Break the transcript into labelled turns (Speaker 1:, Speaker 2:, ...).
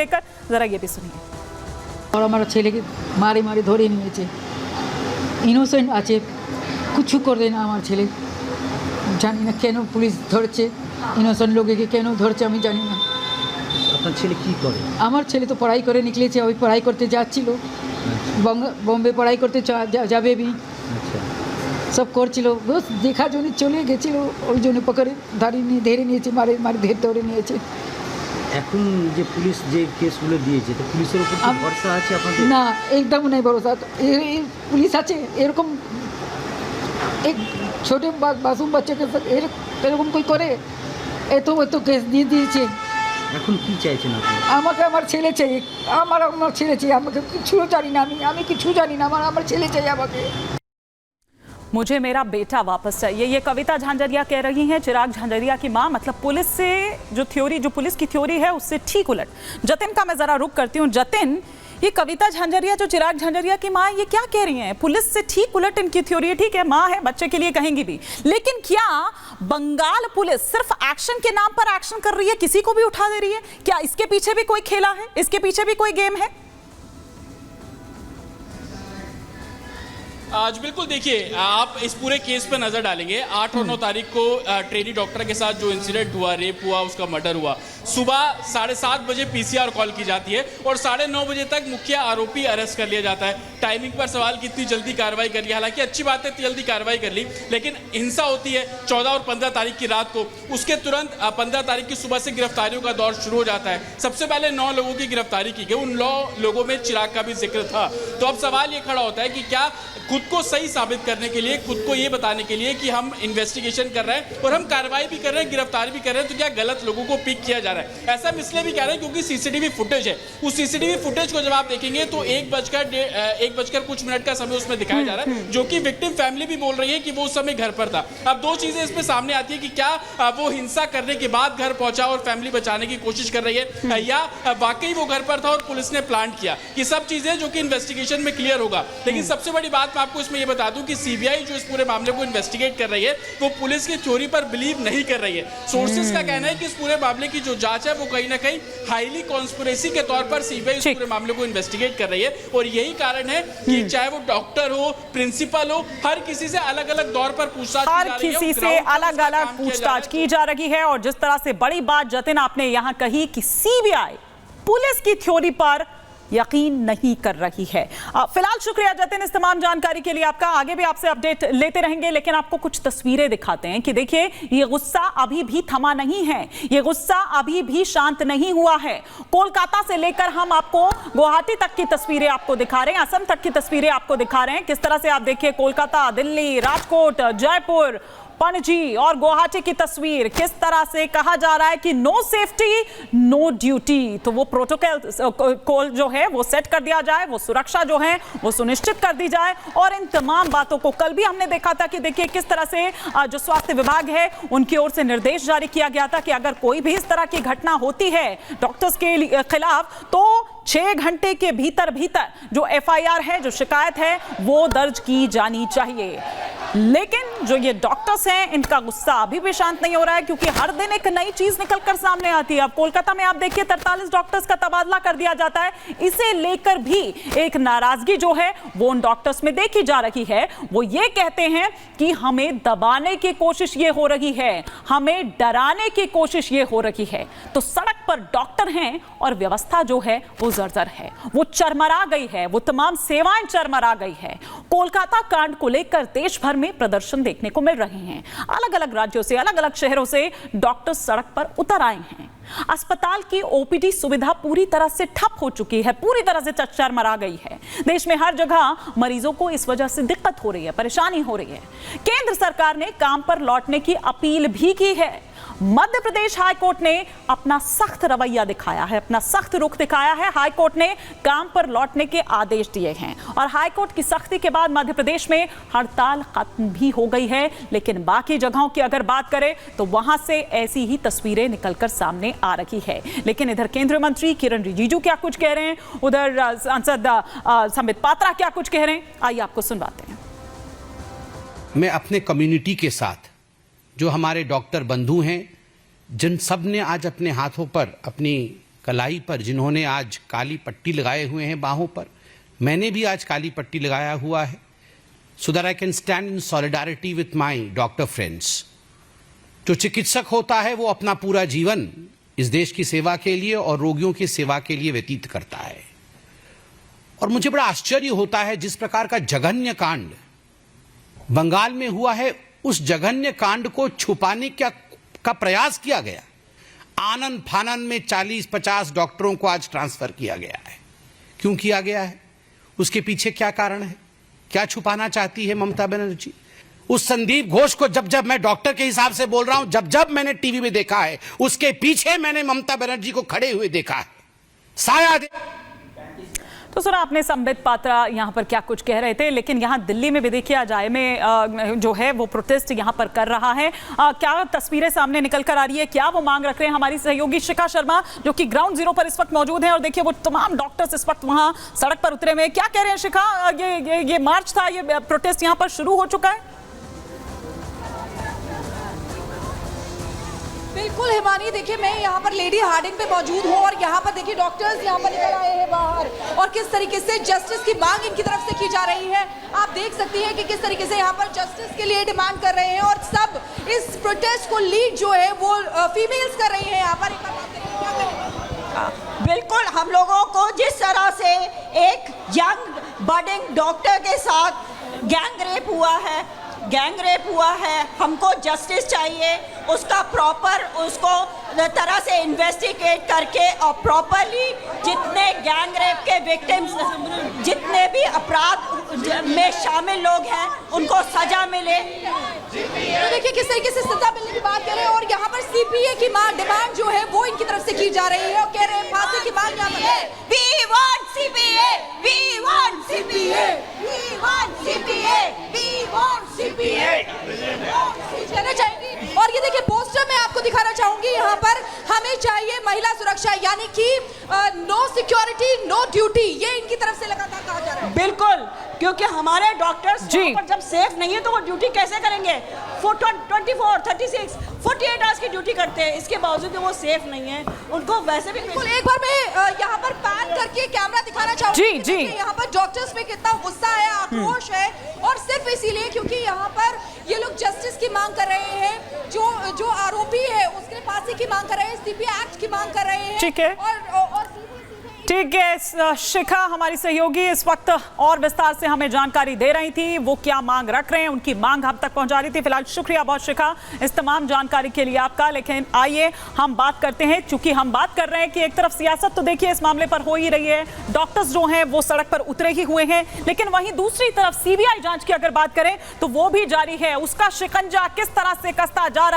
Speaker 1: लेकर जरा ये भी सुनिए।
Speaker 2: और हमारा ছেলেকে মারি মারি ধরে নিয়েছে, ইনোসেন্ট আছে, কিছু করে না আমার ছেলে। জানি না কেন পুলিশ ধরছে, ইনোসেন্ট লোককে কেন ধরছে আমি জানি না।
Speaker 3: আপনার ছেলে কি করে?
Speaker 2: আমার ছেলে তো পড়াই করে নিকলেছে, ওই পড়াই করতে যাচ্ছিল, বম্বে পড়াই করতে যাবে भी, সব করছিল, বস দেখা জন্য চলে গেছিল, ওই জন্য পকড়ে ধরে নিয়েছে, মারে মারে ধরে নিয়েছে।
Speaker 3: এখন যে পুলিশ যে কেসগুলো দিয়েছে, তো পুলিশের উপর কি ভরসা আছে আপনাদের?
Speaker 2: না, একদম नहीं भरोसा। পুলিশ আছে এরকম এক ছোট মাসুম বাচ্চাকে এরকম কই করে? এত কেস দিয়ে দিয়েছে।
Speaker 3: এখন কি চাইছেন আপনি?
Speaker 2: আমাকে আমার ছেলে চাই, আমার ছেলে চাই, আমাকে কিছু জানি না, আমি কিছু জানি না, আমার ছেলে চাই আমাকে।
Speaker 1: मुझे मेरा बेटा वापस चाहिए, ये कविता झांझरिया कह रही हैं, चिराग झांझरिया की मां। मतलब पुलिस से जो पुलिस की थ्योरी है उससे ठीक उलट। जतिन का मैं जरा रुक करती हूँ। जतिन, ये कविता झांझरिया जो चिराग झांझरिया की मां, ये क्या कह रही हैं? पुलिस से ठीक उलट इनकी थ्योरी है। ठीक है, मां है, बच्चे के लिए कहेंगी भी, लेकिन क्या बंगाल पुलिस सिर्फ एक्शन के नाम पर एक्शन कर रही है, किसी को भी उठा दे रही है? क्या इसके पीछे भी कोई खेला है, इसके पीछे भी कोई गेम है?
Speaker 4: आज बिल्कुल देखिए, आप इस पूरे केस पर नजर डालेंगे। 8 और 9 तारीख को ट्रेनी डॉक्टर के साथ जो इंसिडेंट हुआ, रेप हुआ, उसका मर्डर हुआ, सुबह 7:30 बजे पीसीआर कॉल की जाती है और 9:30 बजे तक मुख्य आरोपी अरेस्ट कर लिया जाता है। टाइमिंग पर सवाल कि इतनी जल्दी कार्रवाई कर ली, हालांकि अच्छी बात है इतनी जल्दी कार्रवाई कर ली, लेकिन हिंसा होती है 14 और 15 तारीख की रात को। उसके तुरंत 15 तारीख की सुबह से गिरफ्तारियों का दौर शुरू हो जाता है। सबसे पहले 9 लोगों की गिरफ्तारी की गई, उन 9 लोगों में चिराग का भी जिक्र था। तो अब सवाल ये खड़ा होता है कि क्या खुद को सही साबित करने के लिए, खुद को ये बताने के लिए कि हम इन्वेस्टिगेशन कर रहे हैं और हम कार्रवाई भी कर रहे हैं, गिरफ्तारी भी कर रहे हैं, तो क्या गलत लोगों को पिक किया जा रहा है? ऐसा हम इसलिए भी कह रहे हैं क्योंकि सीसीटीवी फुटेज है। उस सीसीटीवी फुटेज को जब आप देखेंगे तो 1 कुछ मिनट का समय उसमें दिखाया जा रहा है, जो कि विक्टिम फैमिली भी बोल रही है कि वो उस समय घर पर था। अब 2 चीजें इसमें सामने आती है कि क्या वो हिंसा करने के बाद घर पहुंचा और फैमिली बचाने की कोशिश कर रही है, या वाकई वो घर पर था और पुलिस ने प्लांट किया। ये सब चीजें जो कि इन्वेस्टिगेशन में क्लियर होगा। लेकिन सबसे बड़ी बात मैं आपको इसमें ये बता दूं कि सीबीआई जो इस पूरे मामले को इन्वेस्टिगेट कर रही है, वो पुलिस की थ्योरी पर बिलीव नहीं कर रही है। सोर्सेज का कहना है कि इस पूरे मामले की जो जांच है वो कहीं ना कहीं हाईली कॉन्स्पिरेसी के तौर पर सीबीआई इस पूरे मामले को इन्वेस्टिगेट कर रही है। और यही कारण है कि चाहे वो डॉक्टर हो, प्रिंसिपल हो, हर किसी से अलग अलग दौर पर पूछताछ की जा रही है,
Speaker 1: किसी से अलग अलग पूछताछ की जा रही है। और जिस तरह से बड़ी बात जतिन आपने यहां कही कि सीबीआई पुलिस की थ्योरी पर यकीन नहीं कर रही है। फिलहाल शुक्रिया जतिन इस तमाम जानकारी के लिए आपका। आगे भी आपसे अपडेट लेते रहेंगे, लेकिन आपको कुछ तस्वीरें दिखाते हैं कि देखिए, ये गुस्सा अभी भी थमा नहीं है, ये गुस्सा अभी भी शांत नहीं हुआ है। कोलकाता से लेकर हम आपको गुवाहाटी तक की तस्वीरें आपको दिखा रहे हैं, असम तक की तस्वीरें आपको दिखा रहे हैं। किस तरह से आप देखिए, कोलकाता, दिल्ली, राजकोट, जयपुर, पणजी और गुवाहाटी की तस्वीर, किस तरह से कहा जा रहा है कि नो सेफ्टी नो ड्यूटी। तो वो प्रोटोकॉल जो है वो सेट कर दिया जाए, वो सुरक्षा जो है वो सुनिश्चित कर दी जाए। और इन तमाम बातों को कल भी हमने देखा था कि देखिए किस तरह से जो स्वास्थ्य विभाग है उनकी ओर से निर्देश जारी किया गया था कि अगर कोई भी इस तरह की घटना होती है डॉक्टर्स के खिलाफ, तो 6 घंटे के भीतर जो एफआईआर है, जो शिकायत है, वो दर्ज की जानी चाहिए। लेकिन जो ये डॉक्टर्स हैं, इनका गुस्सा अभी भी शांत नहीं हो रहा है, क्योंकि हर दिन एक नई चीज निकलकर सामने आती है। अब कोलकाता में आप देखिए 43 डॉक्टर्स का तबादला कर दिया जाता है। इसे लेकर भी एक नाराजगी जो है वो उन डॉक्टर्स में देखी जा रही है। वो ये कहते हैं कि हमें दबाने की कोशिश ये हो रही है, हमें डराने की कोशिश ये हो रही है। तो सड़क पर डॉक्टर हैं और व्यवस्था जो है वो जर्जर है, वो चरमरा गई है, वो तमाम सेवाएं चरमरा गई है। कोलकाता कांड को लेकर देश भर में प्रदर्शन देखने को मिल रहे हैं। अलग अलग राज्यों से, अलग अलग शहरों से डॉक्टर सड़क पर उतर आए हैं। अस्पताल की ओपीडी सुविधा पूरी तरह से ठप हो चुकी है, पूरी तरह से चरमरा गई है। देश में हर जगह मरीजों को इस वजह से दिक्कत हो रही है, परेशानी हो रही है। केंद्र सरकार ने काम पर लौटने की अपील भी की है। मध्य प्रदेश हाईकोर्ट ने अपना सख्त रवैया दिखाया है, अपना सख्त रुख दिखाया है। हाईकोर्ट ने काम पर लौटने के आदेश दिए हैं और हाईकोर्ट की सख्ती के बाद मध्य प्रदेश में हड़ताल खत्म भी हो गई है। लेकिन बाकी जगहों की अगर बात करें तो वहां से ऐसी ही तस्वीरें निकलकर सामने आ रही है। लेकिन इधर केंद्रीय मंत्री किरण रिजिजू क्या कुछ कह रहे हैं, उधर सांसद संबित पात्रा क्या कुछ कह रहे हैं, आइए आपको सुनवाते हैं।
Speaker 5: मैं अपने कम्युनिटी के साथ, जो हमारे डॉक्टर बंधु हैं, जिन सब ने आज अपने हाथों पर अपनी कलाई पर जिन्होंने आज काली पट्टी लगाए हुए हैं बाहों पर, मैंने भी आज काली पट्टी लगाया हुआ है, so that I can stand in solidarity with my doctor friends. जो चिकित्सक होता है वो अपना पूरा जीवन इस देश की सेवा के लिए और रोगियों की सेवा के लिए व्यतीत करता है। और मुझे बड़ा आश्चर्य होता है जिस प्रकार का जघन्य कांड बंगाल में हुआ है, उस जघन्य कांड को छुपाने का प्रयास किया गया। आनंद फानन में 40-50 डॉक्टरों को आज ट्रांसफर किया गया है। क्यों किया गया है? उसके पीछे क्या कारण है? क्या छुपाना चाहती है ममता बनर्जी? उस संदीप घोष को जब जब मैं डॉक्टर के हिसाब से बोल रहा हूं, जब जब मैंने टीवी में देखा है, उसके पीछे मैंने ममता बनर्जी को खड़े हुए देखा है। शायद
Speaker 1: तो सुना आपने संबित पात्रा यहाँ पर क्या कुछ कह रहे थे, लेकिन यहाँ दिल्ली में भी देखिए आज में जो है वो प्रोटेस्ट यहाँ पर कर रहा है। क्या तस्वीरें सामने निकल कर आ रही है, क्या वो मांग रख रहे हैं? हमारी सहयोगी शिखा शर्मा जो कि ग्राउंड जीरो पर इस वक्त मौजूद है, और देखिए वो तमाम डॉक्टर्स इस वक्त वहाँ सड़क पर उतरे हुए हैं। क्या कह रहे हैं शिखा? ये मार्च था, ये प्रोटेस्ट यहाँ पर शुरू हो चुका है?
Speaker 6: बिल्कुल हिमानी, देखिए मैं यहाँ पर लेडी हार्डिंग पे मौजूद हूँ और यहाँ पर देखिए डॉक्टर्स यहाँ पर निकल आए हैं बाहर और किस तरीके से जस्टिस की मांग इनकी तरफ से की जा रही है। आप देख सकती हैं कि किस तरीके से यहाँ पर जस्टिस के लिए डिमांड कर रहे हैं और सब इस प्रोटेस्ट को लीड जो है वो फीमेल्स कर रही है यहाँ पर।
Speaker 7: बिल्कुल, हम लोगों को जिस तरह से एक यंग बडिंग डॉक्टर के साथ गैंग रेप हुआ है, हमको जस्टिस चाहिए, उसका प्रॉपर उसको तरह से इन्वेस्टिगेट करके और प्रॉपरली जितने गैंग रेप के विक्टिम्स, जितने भी अपराध में शामिल लोग हैं, उनको सजा मिले।
Speaker 6: तो देखिए किस तरीके से सजा मिलने की बात कर रहे हैं और यहाँ पर सीपीए की डिमांड जो है वो इनकी तरफ से की जा रही है और कह रहे हैं फांसी की मांग यहाँ पर है।
Speaker 7: We want CPA, we want CPA, we want CPA, we want CPA।
Speaker 6: कहना चाहेंगी। और ये देखिए पोस्टर मैं आपको दिखाना चाहूंगी यहाँ पर, हमें चाहिए महिला सुरक्षा, यानी कि नो सिक्योरिटी नो ड्यूटी, ये इनकी तरफ से लगातार कहा जा रहा है।
Speaker 7: बिल्कुल, क्योंकि हमारे डॉक्टर्स पर जब सेफ नहीं है तो वो ड्यूटी कैसे करेंगे? 24, 36, 48 आवर्स की ड्यूटी करते हैं, इसके बावजूद वो सेफ नहीं है, उनको वैसे भी।
Speaker 6: बिल्कुल, एक बार मैं यहाँ पर पैन करके कैमरा दिखाना चाहूंगी।
Speaker 1: जी।
Speaker 6: यहाँ पर डॉक्टर्स में कितना गुस्सा है, आक्रोश है, और सिर्फ इसीलिए क्योंकि यहाँ पर ये लोग जस्टिस की मांग कर रहे हैं, जो आरोपी है उसके फांसी की मांग कर रहे हैं, सीपीए एक्ट की मांग कर रहे हैं।
Speaker 1: ठीक है।
Speaker 6: और
Speaker 1: ठीक है, शिखा हमारी सहयोगी इस वक्त और विस्तार से हमें जानकारी दे रही थी, वो क्या मांग रख रहे हैं, उनकी मांग हम तक पहुंचा रही थी। फिलहाल शुक्रिया बहुत शिखा इस तमाम जानकारी के लिए आपका। लेकिन आइए हम बात करते हैं, चूंकि हम बात कर रहे हैं कि एक तरफ सियासत तो देखिए इस मामले पर हो ही रही है, डॉक्टर्स जो हैं वो सड़क पर उतरे ही हुए हैं, लेकिन वहीं दूसरी तरफ सीबीआई जांच की अगर बात करें तो वो भी जारी है। उसका शिकंजा किस तरह से कसता जा रहा है